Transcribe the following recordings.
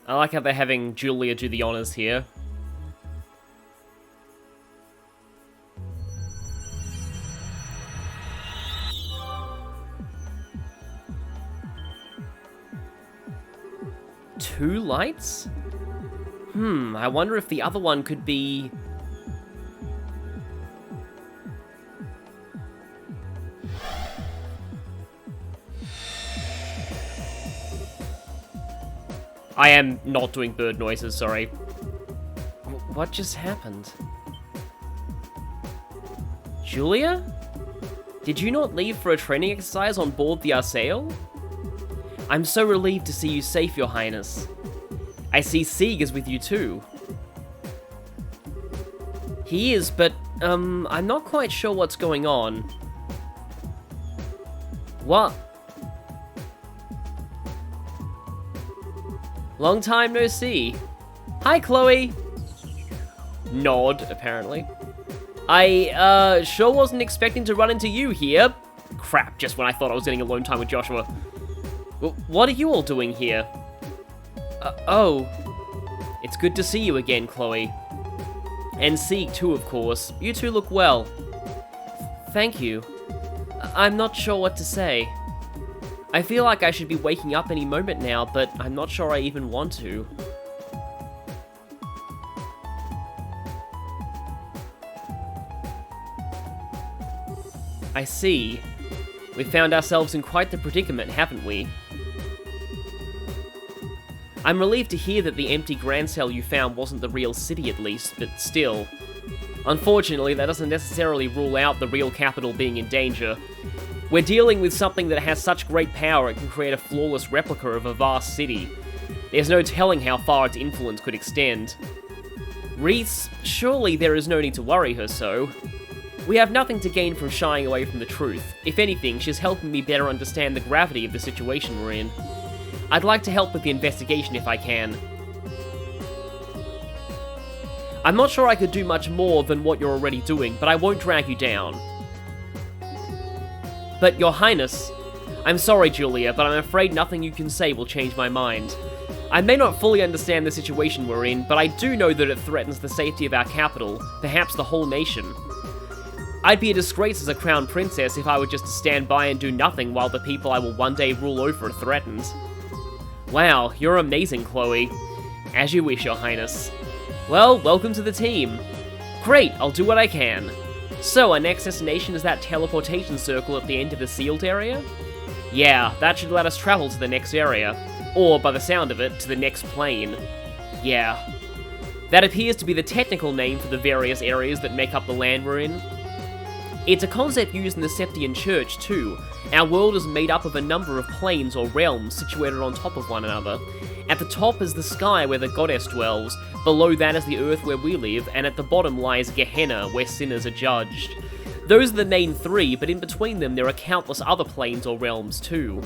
I like how they're having Julia do the honors here. Two lights? I wonder if the other one could be... I am not doing bird noises, sorry. What just happened? Julia? Did you not leave for a training exercise on board the Arsail? I'm so relieved to see you safe, Your Highness. I see Sieg is with you too. He is, but, I'm not quite sure what's going on. What? Long time no see. Hi, Chloe! Nod, apparently. I, sure wasn't expecting to run into you here. Crap, just when I thought I was getting alone time with Joshua. What are you all doing here? Oh. It's good to see you again, Chloe. And Sieg too, of course. You two look well. Thank you. I'm not sure what to say. I feel like I should be waking up any moment now, but I'm not sure I even want to. I see. We found ourselves in quite the predicament, haven't we? I'm relieved to hear that the empty Grand Cell you found wasn't the real city at least, but still. Unfortunately, that doesn't necessarily rule out the real capital being in danger. We're dealing with something that has such great power it can create a flawless replica of a vast city. There's no telling how far its influence could extend. Reese, surely there is no need to worry her so. We have nothing to gain from shying away from the truth. If anything, she's helping me better understand the gravity of the situation we're in. I'd like to help with the investigation if I can. I'm not sure I could do much more than what you're already doing, but I won't drag you down. But, Your Highness, I'm sorry, Julia, but I'm afraid nothing you can say will change my mind. I may not fully understand the situation we're in, but I do know that it threatens the safety of our capital, perhaps the whole nation. I'd be a disgrace as a crown princess if I were just to stand by and do nothing while the people I will one day rule over are threatened. Wow, you're amazing, Chloe. As you wish, Your Highness. Well, welcome to the team. Great, I'll do what I can. So, our next destination is that teleportation circle at the end of the sealed area? Yeah, that should let us travel to the next area. Or, by the sound of it, to the next plane. Yeah. That appears to be the technical name for the various areas that make up the land we're in. It's a concept used in the Septian Church, too. Our world is made up of a number of planes or realms situated on top of one another. At the top is the sky where the goddess dwells, below that is the earth where we live, and at the bottom lies Gehenna, where sinners are judged. Those are the main three, but in between them there are countless other planes or realms too.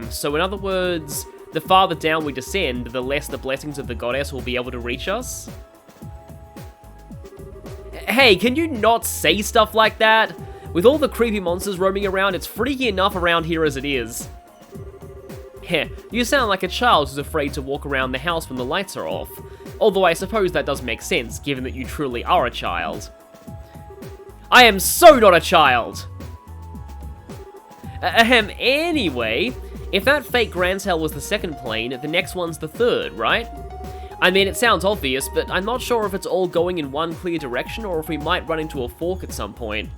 So in other words, the farther down we descend, the less the blessings of the goddess will be able to reach us? Hey, can you not say stuff like that? With all the creepy monsters roaming around, it's freaky enough around here as it is. Heh, you sound like a child who's afraid to walk around the house when the lights are off. Although I suppose that does make sense, given that you truly are a child. I am so not a child! Anyway, if that fake Grand Cell was the second plane, the next one's the third, right? I mean, it sounds obvious, but I'm not sure if it's all going in one clear direction or if we might run into a fork at some point.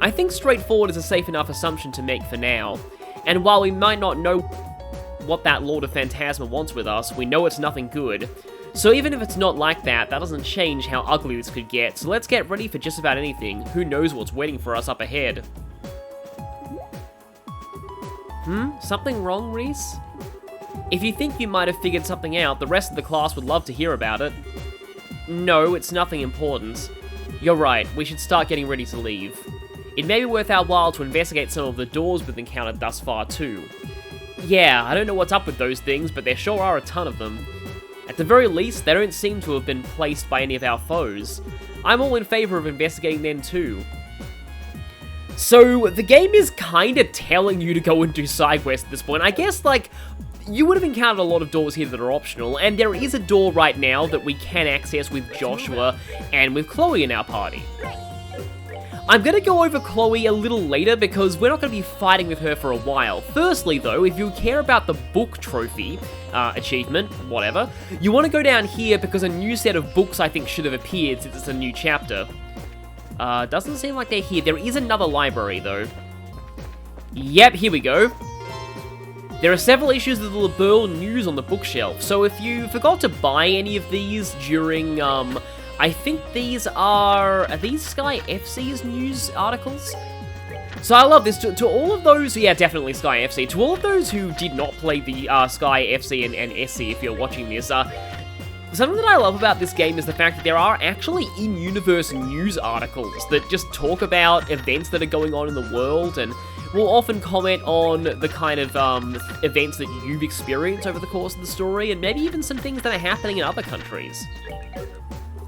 I think straightforward is a safe enough assumption to make for now, and while we might not know what that Lord of Phantasma wants with us, we know it's nothing good. So even if it's not like that, that doesn't change how ugly this could get, so let's get ready for just about anything. Who knows what's waiting for us up ahead. Something wrong, Reese? If you think you might have figured something out, the rest of the class would love to hear about it. No, it's nothing important. You're right, we should start getting ready to leave. It may be worth our while to investigate some of the doors we've encountered thus far too. Yeah, I don't know what's up with those things, but there sure are a ton of them. At the very least, they don't seem to have been placed by any of our foes. I'm all in favor of investigating them too. So, the game is kinda telling you to go and do side quests at this point. I guess, like, you would have encountered a lot of doors here that are optional, and there is a door right now that we can access with Joshua and with Chloe in our party. I'm going to go over Chloe a little later because we're not going to be fighting with her for a while. Firstly though, if you care about the book trophy, achievement, whatever, you want to go down here because a new set of books I think should have appeared since it's a new chapter. Doesn't seem like they're here. There is another library though. Yep, here we go. There are several issues of the LeBeau News on the bookshelf, so if you forgot to buy any of these during, I think these are these Sky FC's news articles? So I love this. To all of those, yeah, definitely Sky FC. To all of those who did not play the Sky FC and SC, if you're watching this, something that I love about this game is the fact that there are actually in-universe news articles that just talk about events that are going on in the world, and will often comment on the kind of events that you've experienced over the course of the story, and maybe even some things that are happening in other countries.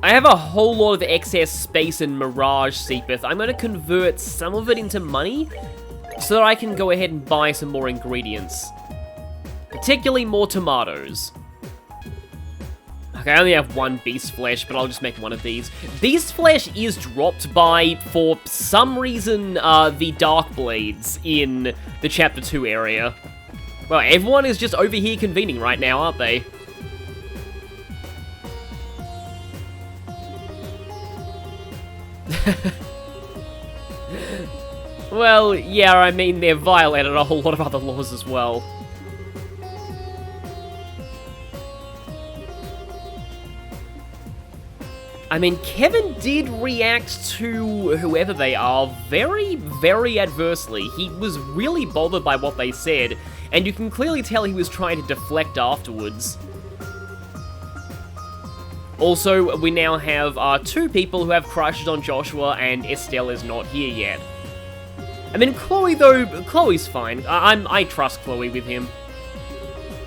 I have a whole lot of excess space in Mirage Seepeth. I'm going to convert some of it into money so that I can go ahead and buy some more ingredients. Particularly more tomatoes. Okay, I only have one beast flesh, but I'll just make one of these. Beast flesh is dropped by, for some reason, the Dark Blades in the Chapter 2 area. Well, everyone is just over here convening right now, aren't they? Well, yeah, I mean, they've violated a whole lot of other laws as well. I mean, Kevin did react to whoever they are very, very adversely. He was really bothered by what they said, and you can clearly tell he was trying to deflect afterwards. Also, we now have two people who have crushes on Joshua, and Estelle is not here yet. I mean, Chloe, though, Chloe's fine. I trust Chloe with him.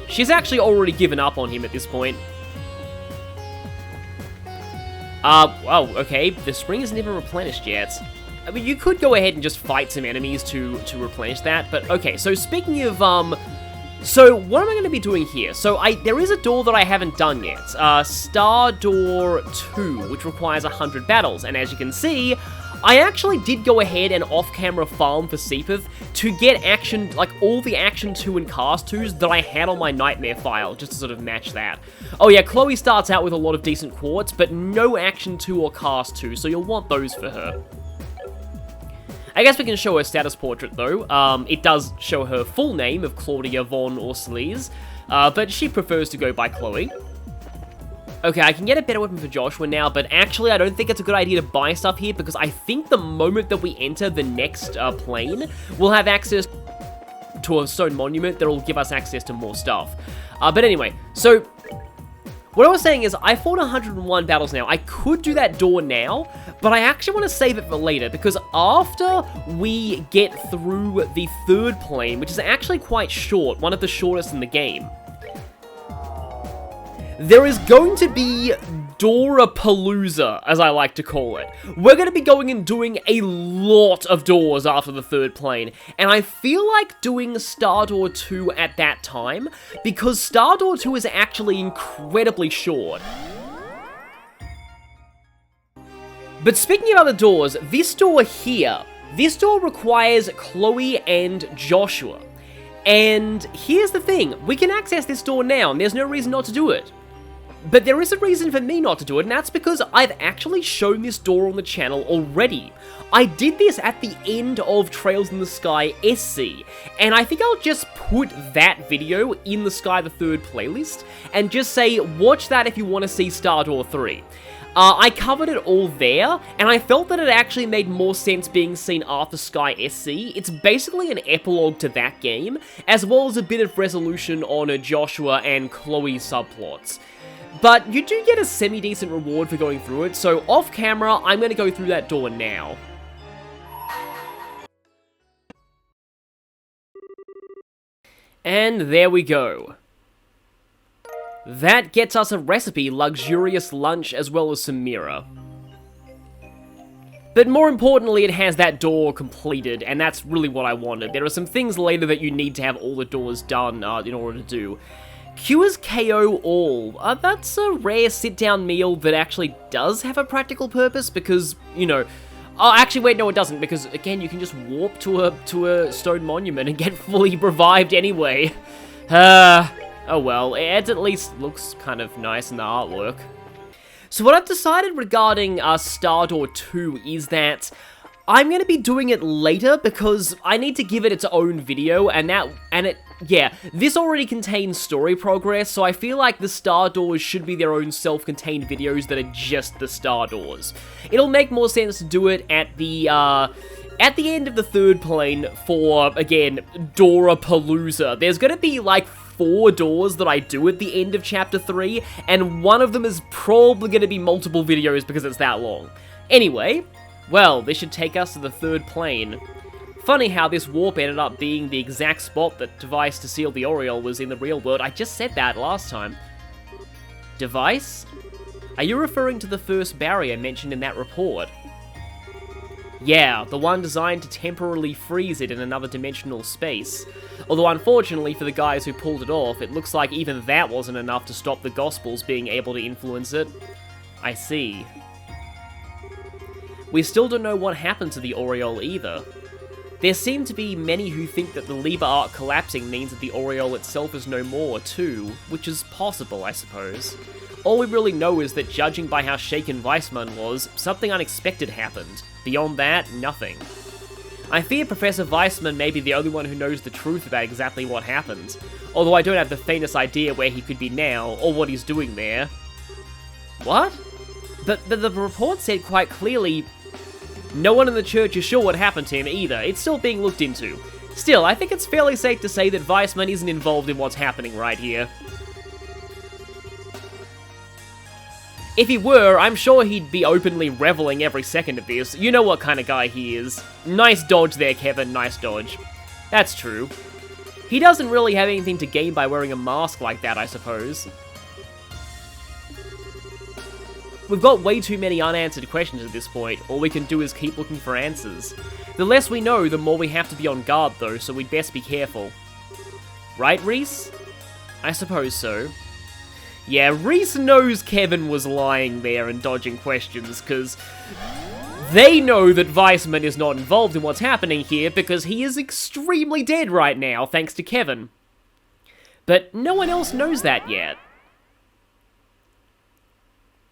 She's actually already given up on him at this point. Oh, okay, the spring is never replenished yet. I mean, you could go ahead and just fight some enemies to replenish that, but okay, so speaking of, so what am I going to be doing here? So there is a door that I haven't done yet, Star Door 2, which requires 100 battles, and as you can see, I actually did go ahead and off-camera farm for Seepeth to get action, like all the Action 2 and Cast 2s that I had on my Nightmare file, just to sort of match that. Oh yeah, Chloe starts out with a lot of decent quartz, but no Action 2 or Cast 2, so you'll want those for her. I guess we can show her status portrait though. It does show her full name of Claudia von Orslees, but she prefers to go by Chloe. Okay, I can get a better weapon for Joshua now, but actually I don't think it's a good idea to buy stuff here because I think the moment that we enter the next plane, we'll have access to a stone monument that will give us access to more stuff. But anyway, so what I was saying is I fought 101 battles now. I could do that door now, but I actually want to save it for later because after we get through the third plane, which is actually quite short, one of the shortest in the game, there is going to be Dorapalooza, as I like to call it. We're going to be going and doing a lot of doors after the third plane, and I feel like doing Star Door 2 at that time, because Star Door 2 is actually incredibly short. But speaking of other doors, this door here, this door requires Chloe and Joshua. And here's the thing, we can access this door now, and there's no reason not to do it. But there is a reason for me not to do it, and that's because I've actually shown this door on the channel already. I did this at the end of Trails in the Sky SC, and I think I'll just put that video in the Sky the Third playlist, and just say, watch that if you want to see Star Door 3. I covered it all there, and I felt that it actually made more sense being seen after Sky SC. It's basically an epilogue to that game, as well as a bit of resolution on Joshua and Chloe subplots. But you do get a semi-decent reward for going through it, so off camera, I'm going to go through that door now. And there we go. That gets us a recipe, luxurious lunch, as well as some mirror. But more importantly, it has that door completed, and that's really what I wanted. There are some things later that you need to have all the doors done in order to do. Cures KO all. That's a rare sit-down meal that actually does have a practical purpose, because, you know... Oh, actually, wait, no, it doesn't, because, again, you can just warp to a stone monument and get fully revived anyway. Oh well, it at least looks kind of nice in the artwork. So what I've decided regarding Stardoor 2 is that I'm going to be doing it later because I need to give it its own video, this already contains story progress, so I feel like the Star Doors should be their own self-contained videos that are just the Star Doors. It'll make more sense to do it at the end of the third plane for, again, Dorapalooza. There's going to be, like, 4 doors that I do at the end of Chapter 3, and one of them is probably going to be multiple videos because it's that long. Anyway, well, this should take us to the third plane. Funny how this warp ended up being the exact spot that device to seal the Oriole was in the real world. I just said that last time. Device? Are you referring to the first barrier mentioned in that report? Yeah, the one designed to temporarily freeze it in another dimensional space. Although unfortunately for the guys who pulled it off, it looks like even that wasn't enough to stop the Gospels being able to influence it. I see. We still don't know what happened to the Oriole either. There seem to be many who think that the Liber Arc collapsing means that the Oriole itself is no more, too, which is possible, I suppose. All we really know is that judging by how shaken Weissman was, something unexpected happened. Beyond that, nothing. I fear Professor Weissman may be the only one who knows the truth about exactly what happened, although I don't have the faintest idea where he could be now, or what he's doing there. What? But the report said quite clearly, no one in the church is sure what happened to him either. It's still being looked into. Still, I think it's fairly safe to say that Weissman isn't involved in what's happening right here. If he were, I'm sure he'd be openly reveling every second of this. You know what kind of guy he is. Nice dodge there, Kevin, nice dodge. That's true. He doesn't really have anything to gain by wearing a mask like that, I suppose. We've got way too many unanswered questions at this point. All we can do is keep looking for answers. The less we know, the more we have to be on guard though, so we'd best be careful. Right, Reese? I suppose so. Yeah, Reese knows Kevin was lying there and dodging questions, because they know that Weissman is not involved in what's happening here because he is extremely dead right now, thanks to Kevin. But no one else knows that yet.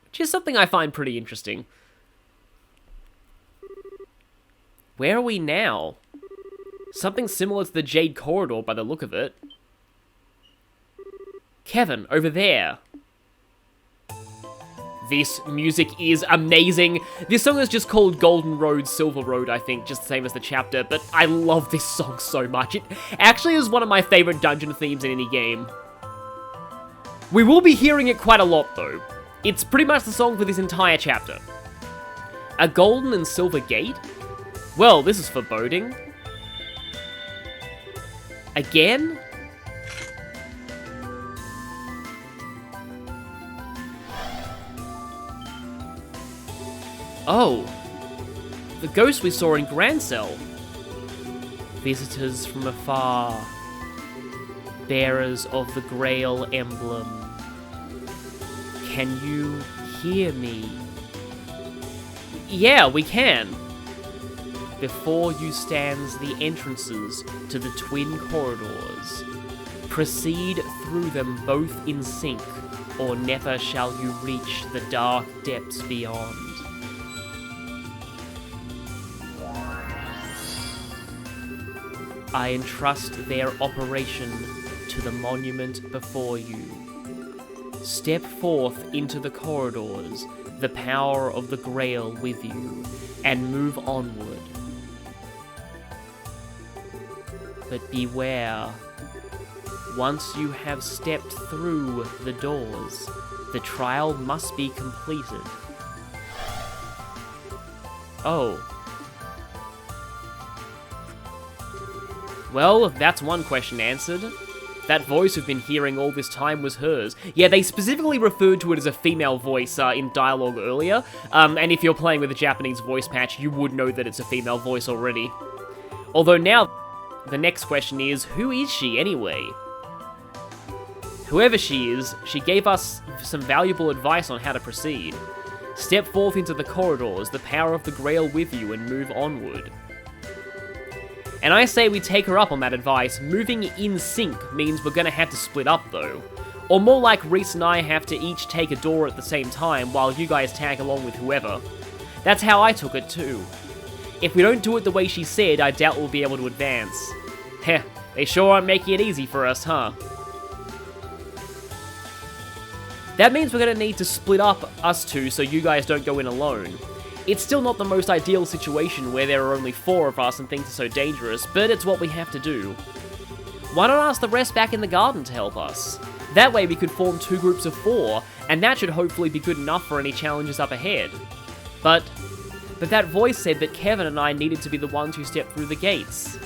Which is something I find pretty interesting. Where are we now? Something similar to the Jade Corridor by the look of it. Kevin, over there. This music is amazing. This song is just called Golden Road, Silver Road, I think, just the same as the chapter, but I love this song so much. It actually is one of my favorite dungeon themes in any game. We will be hearing it quite a lot, though. It's pretty much the song for this entire chapter. A golden and silver gate? Well, this is foreboding. Again? Oh, the ghost we saw in Grancel. Visitors from afar, bearers of the Grail emblem. Can you hear me? Yeah, we can. Before you stands the entrances to the twin corridors. Proceed through them both in sync, or never shall you reach the dark depths beyond. I entrust their operation to the monument before you. Step forth into the corridors, the power of the Grail with you, and move onward. But beware, once you have stepped through the doors, the trial must be completed. Oh. Well, that's one question answered. That voice we've been hearing all this time was hers. Yeah, they specifically referred to it as a female voice in dialogue earlier, and if you're playing with a Japanese voice patch, you would know that it's a female voice already. Although now, the next question is, who is she anyway? Whoever she is, she gave us some valuable advice on how to proceed. Step forth into the corridors, the power of the Grail with you, and move onward. And I say we take her up on that advice. Moving in sync means we're gonna have to split up though. Or more like Reese and I have to each take a door at the same time while you guys tag along with whoever. That's how I took it too. If we don't do it the way she said, I doubt we'll be able to advance. Heh, they sure aren't making it easy for us, huh? That means we're gonna need to split up us two so you guys don't go in alone. It's still not the most ideal situation where there are only 4 of us and things are so dangerous, but it's what we have to do. Why not ask the rest back in the garden to help us? That way we could form 2 groups of 4, and that should hopefully be good enough for any challenges up ahead. But that voice said that Kevin and I needed to be the ones who stepped through the gates.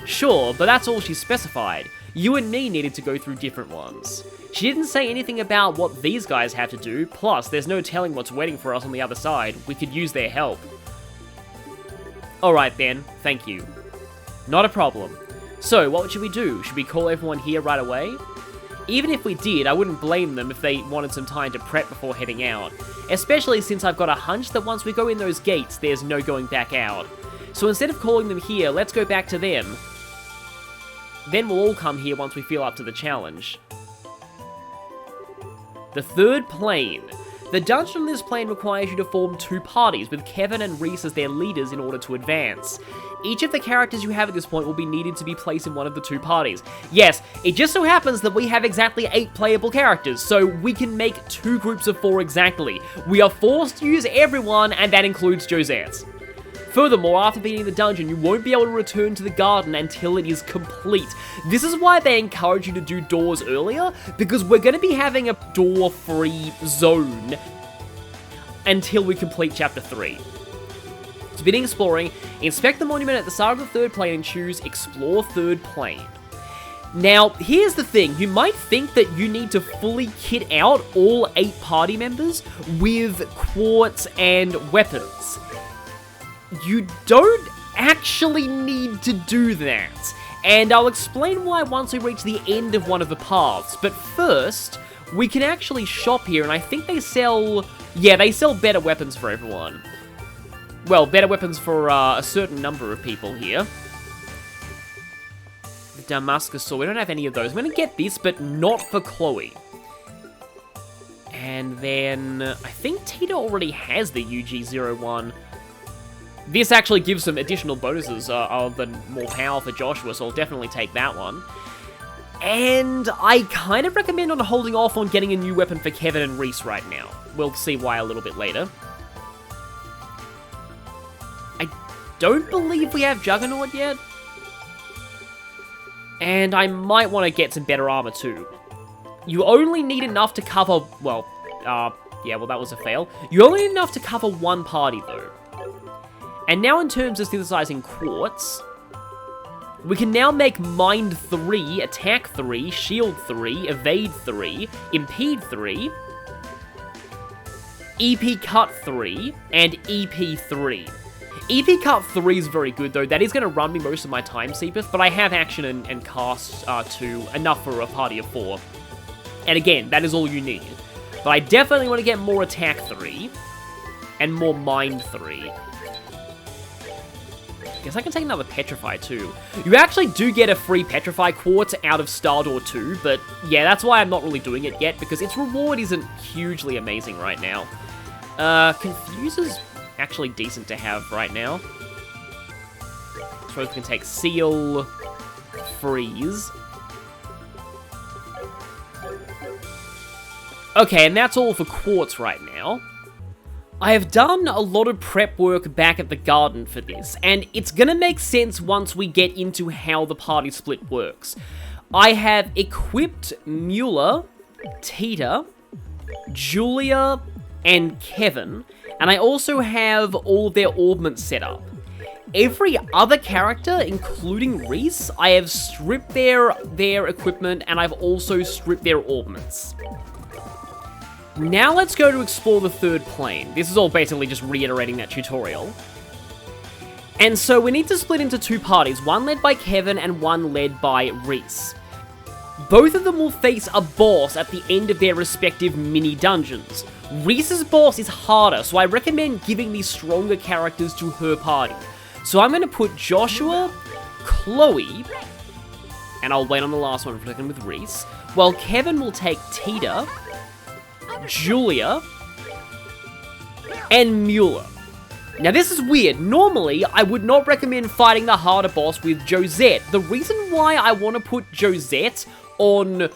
Sure, but that's all she specified. You and me needed to go through different ones. She didn't say anything about what these guys have to do, plus there's no telling what's waiting for us on the other side. We could use their help. Alright then, thank you. Not a problem. So, what should we do? Should we call everyone here right away? Even if we did, I wouldn't blame them if they wanted some time to prep before heading out. Especially since I've got a hunch that once we go in those gates, there's no going back out. So instead of calling them here, let's go back to them. Then we'll all come here once we feel up to the challenge. The third plane. The dungeon on this plane requires you to form 2 parties, with Kevin and Reese as their leaders in order to advance. Each of the characters you have at this point will be needed to be placed in one of the 2 parties. Yes, it just so happens that we have exactly 8 playable characters, so we can make 2 groups of 4 exactly. We are forced to use everyone, and that includes Josette. Furthermore, after beating the dungeon, you won't be able to return to the garden until it is complete. This is why they encourage you to do doors earlier, because we're going to be having a door-free zone until we complete Chapter 3. To begin exploring, inspect the monument at the start of the third plane and choose Explore Third Plane. Now, here's the thing, you might think that you need to fully kit out all 8 party members with quartz and weapons. You don't actually need to do that, and I'll explain why once we reach the end of one of the paths, but first, we can actually shop here, and I think they sell... yeah, they sell better weapons for everyone. Well, better weapons for a certain number of people here. The Damascus sword, we don't have any of those. I'm gonna get this, but not for Chloe. And then, I think Tita already has the UG-01. This actually gives some additional bonuses of the more power for Joshua, so I'll definitely take that one. And I kind of recommend on holding off on getting a new weapon for Kevin and Reese right now. We'll see why a little bit later. I don't believe we have Juggernaut yet. And I might want to get some better armor too. You only need enough to cover, well, yeah, well that was a fail. You only need enough to cover 1 party though. And now in terms of synthesizing quartz, we can now make Mind 3, Attack 3, Shield 3, Evade 3, Impede 3, EP Cut 3, and EP 3. EP Cut 3 is very good though, that is going to run me most of my time, Seepeth, but I have action and cast 2, enough for a party of 4. And again, that is all you need. But I definitely want to get more Attack 3, and more Mind 3. Guess I can take another Petrify too. You actually do get a free Petrify Quartz out of Stardoor 2, but yeah, that's why I'm not really doing it yet, because its reward isn't hugely amazing right now. Confuse is actually decent to have right now. I suppose we can take Seal, Freeze. Okay, and that's all for Quartz right now. I have done a lot of prep work back at the garden for this, and it's gonna make sense once we get into how the party split works. I have equipped Mueller, Tita, Julia, and Kevin, and I also have all their orbments set up. every other character, including Reese, I have stripped their equipment, and I've also stripped their ornaments. Now let's go to explore the third plane. This is all basically just reiterating that tutorial. And so we need to split into two parties, one led by Kevin and one led by Reese. Both of them will face a boss at the end of their respective mini-dungeons. Reese's boss is harder, so I recommend giving these stronger characters to her party. So I'm going to put Joshua, Chloe, and I'll wait on the last one for a second with Reese, while Kevin will take Tita, Julia, and Mueller. Now this is weird. Normally, I would not recommend fighting the harder boss with Josette. The reason why I want to put Josette on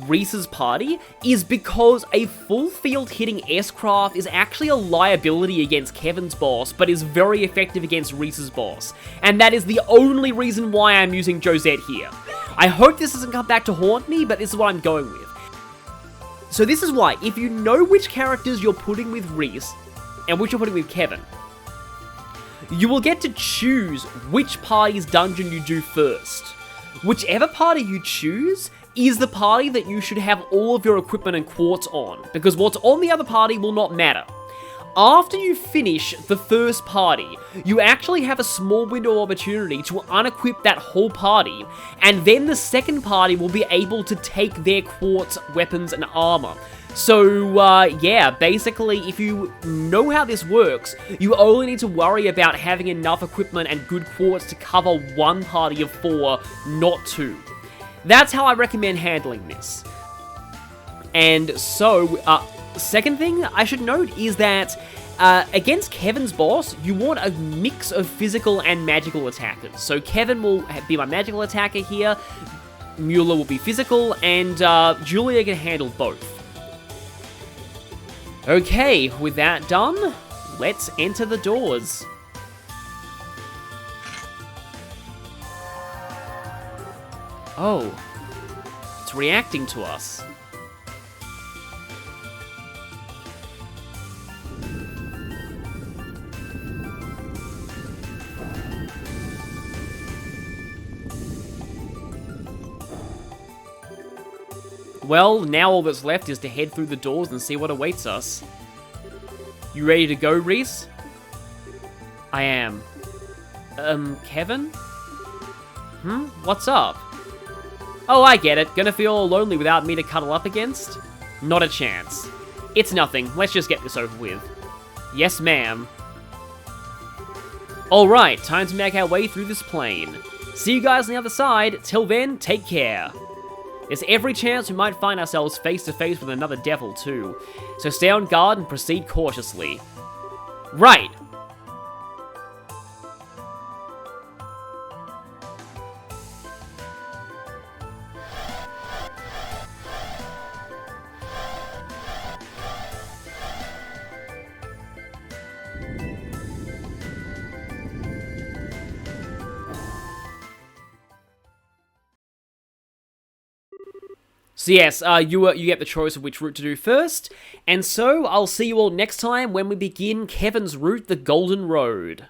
Reese's party is because a full field hitting S-Craft is actually a liability against Kevin's boss, but is very effective against Reese's boss. And that is the only reason why I'm using Josette here. I hope this doesn't come back to haunt me, but this is what I'm going with. So this is why, if you know which characters you're putting with Reese, and which you're putting with Kevin, you will get to choose which party's dungeon you do first. Whichever party you choose is the party that you should have all of your equipment and quartz on, because what's on the other party will not matter. After you finish the first party, you actually have a small window of opportunity to unequip that whole party, and then the second party will be able to take their quartz, weapons, and armor. So, yeah, basically, if you know how this works, you only need to worry about having enough equipment and good quartz to cover one party of 4, not 2. That's how I recommend handling this. And so, second thing I should note is that against Kevin's boss, you want a mix of physical and magical attackers. So Kevin will be my magical attacker here, Mueller will be physical, and Julia can handle both. Okay, with that done, let's enter the doors. Oh, it's reacting to us. Well, now all that's left is to head through the doors and see what awaits us. You ready to go, Reese? I am. Kevin? What's up? Oh, I get it. Gonna feel all lonely without me to cuddle up against? Not a chance. It's nothing. Let's just get this over with. Yes, ma'am. Alright, time to make our way through this plane. See you guys on the other side. Till then, take care. There's every chance we might find ourselves face to face with another devil too, so stay on guard and proceed cautiously. Right! So yes, you get the choice of which route to do first, and so I'll see you all next time when we begin Kevin's route, the Golden Road.